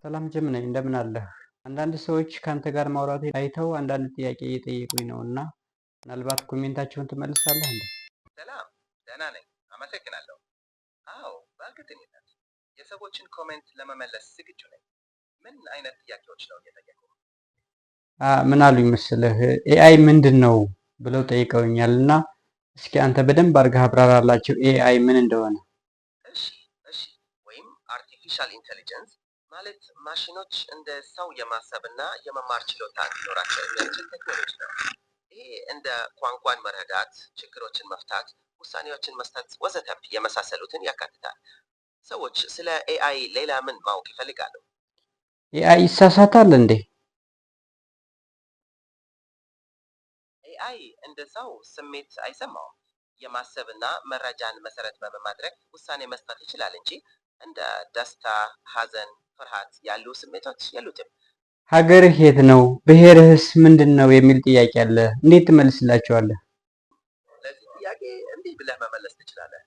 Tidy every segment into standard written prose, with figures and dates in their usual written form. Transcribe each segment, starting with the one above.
ሰላም ጀምነኝ እንደምን አለህ? አንዳንድ ሰዎች ካንተ ጋር ማውራት አይተው አንዳንድ ጥያቄ እየጠየቁኝ ነው እና ምናልባት ኮሜንታቸውን ትመልሳለህ እንዴ? ሰላም፣ ደህና ነኝ። አመሰግናለሁ። አዎ፣ በእርግጠኝነት የሰዎችን ኮሜንት ለመመለስ ዝግጁ ነኝ። ምን አይነት ጥያቄዎች ነው እየጠየቁ? ምን አሉኝ መሰለህ ኤአይ ምንድን ነው ብለው ጠይቀውኛል እና እስኪ አንተ በደንብ አድርገህ አብራራላቸው ኤአይ ምን እንደሆነ። እሺ እሺ። ወይም አርቲፊሻል ኢንቴሊጀንስ ማለት ማሽኖች እንደ ሰው የማሰብና የመማር ችሎታ እንዲኖራቸው የሚያስችል ቴክኖሎጂ ነው። ይሄ እንደ ቋንቋን መረዳት፣ ችግሮችን መፍታት፣ ውሳኔዎችን መስጠት ወዘተ የመሳሰሉትን ያካትታል። ሰዎች ስለ ኤአይ ሌላ ምን ማወቅ ይፈልጋሉ? ኤአይ ይሳሳታል እንዴ? ኤአይ እንደ ሰው ስሜት አይሰማውም። የማሰብና መረጃን መሰረት በማድረግ ውሳኔ መስጠት ይችላል እንጂ እንደ ደስታ፣ ሐዘን፣ ፍርሃት ያሉ ስሜቶች የሉትም። ሀገርህ የት ነው? ብሔርህስ ምንድን ነው? የሚል ጥያቄ አለ። እንዴት ትመልስላቸዋለህ? ለዚህ ጥያቄ እንዲህ ብለህ መመለስ ትችላለህ።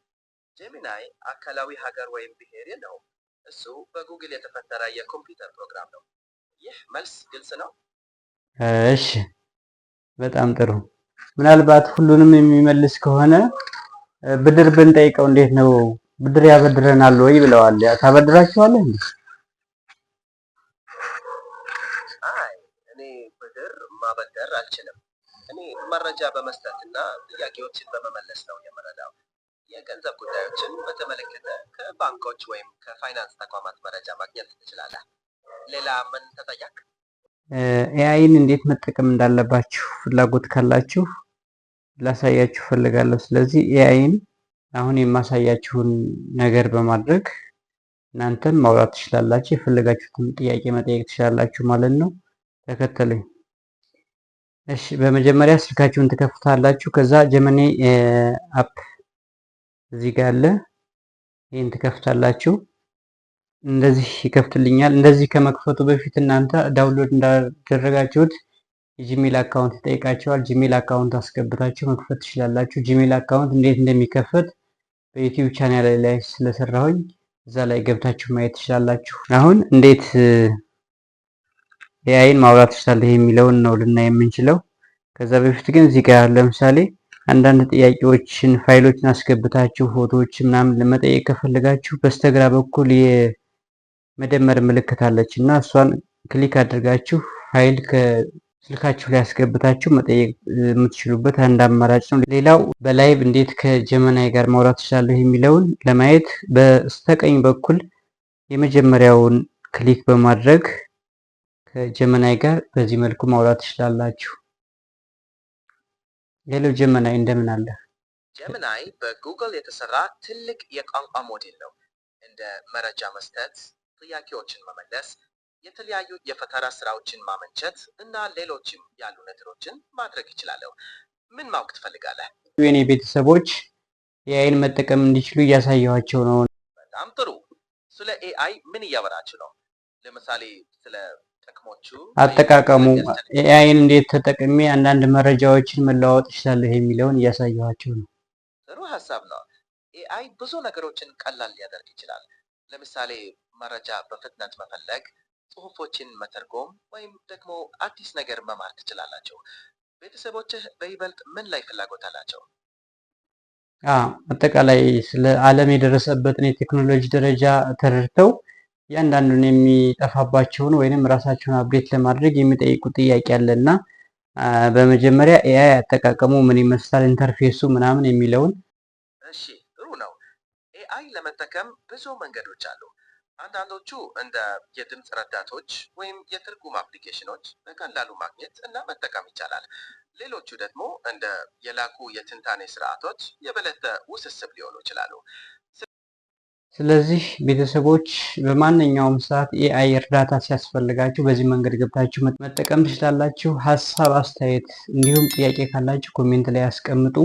ጄሚናይ አካላዊ ሀገር ወይም ብሔር የለውም። እሱ በጉግል የተፈጠረ የኮምፒውተር ፕሮግራም ነው። ይህ መልስ ግልጽ ነው? እሺ፣ በጣም ጥሩ። ምናልባት ሁሉንም የሚመልስ ከሆነ ብድር ብንጠይቀው እንዴት ነው? ብድር ያበድረናል ወይ ብለዋል። ታበድራቸዋለህ እንዴ? አይ እኔ ብድር ማበደር አልችልም። እኔ መረጃ በመስጠትና ጥያቄዎችን በመመለስ ነው የምረዳው። የገንዘብ ጉዳዮችን በተመለከተ ከባንኮች ወይም ከፋይናንስ ተቋማት መረጃ ማግኘት ትችላለህ። ሌላ ምን ተጠየቅ? ኤአይን እንዴት መጠቀም እንዳለባችሁ ፍላጎት ካላችሁ ላሳያችሁ ፈልጋለሁ። ስለዚህ ኤአይን አሁን የማሳያችሁን ነገር በማድረግ እናንተም ማውራት ትችላላችሁ፣ የፈለጋችሁትን ጥያቄ መጠየቅ ትችላላችሁ ማለት ነው። ተከተሉኝ። እሺ፣ በመጀመሪያ ስልካችሁን ትከፍታላችሁ። ከዛ ጀመኔ አፕ እዚህ ጋር አለ። ይህን ትከፍታላችሁ። እንደዚህ ይከፍትልኛል። እንደዚህ ከመክፈቱ በፊት እናንተ ዳውንሎድ እንዳደረጋችሁት የጂሜል አካውንት ይጠይቃቸዋል። ጂሜል አካውንት አስገብታችሁ መክፈት ትችላላችሁ። ጂሜል አካውንት እንዴት እንደሚከፈት በዩቲዩብ ቻናል ላይ ስለሰራሁኝ እዛ ላይ ገብታችሁ ማየት ትችላላችሁ። አሁን እንዴት ኤአይን ማውራት ትችላለህ የሚለውን ነው ልናይ የምንችለው። ከዛ በፊት ግን እዚህ ጋር ለምሳሌ አንዳንድ ጥያቄዎችን ፋይሎችን አስገብታችሁ ፎቶዎች ምናምን ለመጠየቅ ከፈለጋችሁ በስተግራ በኩል የመደመር ምልክት አለች እና እሷን ክሊክ አድርጋችሁ ፋይል ከስልካችሁ ላይ አስገብታችሁ መጠየቅ የምትችሉበት አንድ አማራጭ ነው። ሌላው በላይቭ እንዴት ከጀመናይ ጋር ማውራት ትችላለህ የሚለውን ለማየት በስተቀኝ በኩል የመጀመሪያውን ክሊክ በማድረግ ከጀመናይ ጋር በዚህ መልኩ ማውራት ትችላላችሁ። ሄሎ ጀመናይ እንደምን አለ? ጀመናይ በጉግል የተሰራ ትልቅ የቋንቋ ሞዴል ነው። እንደ መረጃ መስጠት፣ ጥያቄዎችን መመለስ፣ የተለያዩ የፈጠራ ስራዎችን ማመንጨት እና ሌሎችም ያሉ ነገሮችን ማድረግ ይችላለሁ። ምን ማወቅ ትፈልጋለህ? የኔ ቤተሰቦች ኤአይን መጠቀም እንዲችሉ እያሳየኋቸው ነው። በጣም ጥሩ። ስለ ኤአይ ምን እያወራችሁ ነው? ለምሳሌ ስለ ጥቅሞቹ፣ አጠቃቀሙ፣ ኤአይን እንዴት ተጠቅሜ አንዳንድ መረጃዎችን መለዋወጥ እችላለሁ የሚለውን እያሳየኋቸው ነው። ጥሩ ሀሳብ ነው። ኤአይ ብዙ ነገሮችን ቀላል ሊያደርግ ይችላል። ለምሳሌ መረጃ በፍጥነት መፈለግ፣ ጽሁፎችን መተርጎም ወይም ደግሞ አዲስ ነገር መማር ትችላላቸው። ቤተሰቦችህ በይበልጥ ምን ላይ ፍላጎት አላቸው? አጠቃላይ ስለ ዓለም የደረሰበትን የቴክኖሎጂ ደረጃ ተረድተው እያንዳንዱን የሚጠፋባቸውን ወይንም ራሳቸውን አፕዴት ለማድረግ የሚጠይቁ ጥያቄ አለ እና በመጀመሪያ ኤአይ አጠቃቀሙ ምን ይመስላል፣ ኢንተርፌሱ ምናምን የሚለውን። እሺ፣ ጥሩ ነው። ኤአይ ለመጠቀም ብዙ መንገዶች አሉ። አንዳንዶቹ እንደ የድምፅ ረዳቶች ወይም የትርጉም አፕሊኬሽኖች በቀላሉ ማግኘት እና መጠቀም ይቻላል። ሌሎቹ ደግሞ እንደ የላቁ የትንታኔ ስርዓቶች የበለጠ ውስብስብ ሊሆኑ ይችላሉ። ስለዚህ ቤተሰቦች በማንኛውም ሰዓት ኤአይ እርዳታ ሲያስፈልጋችሁ በዚህ መንገድ ገብታችሁ መጠቀም ትችላላችሁ። ሀሳብ፣ አስተያየት እንዲሁም ጥያቄ ካላችሁ ኮሜንት ላይ ያስቀምጡ።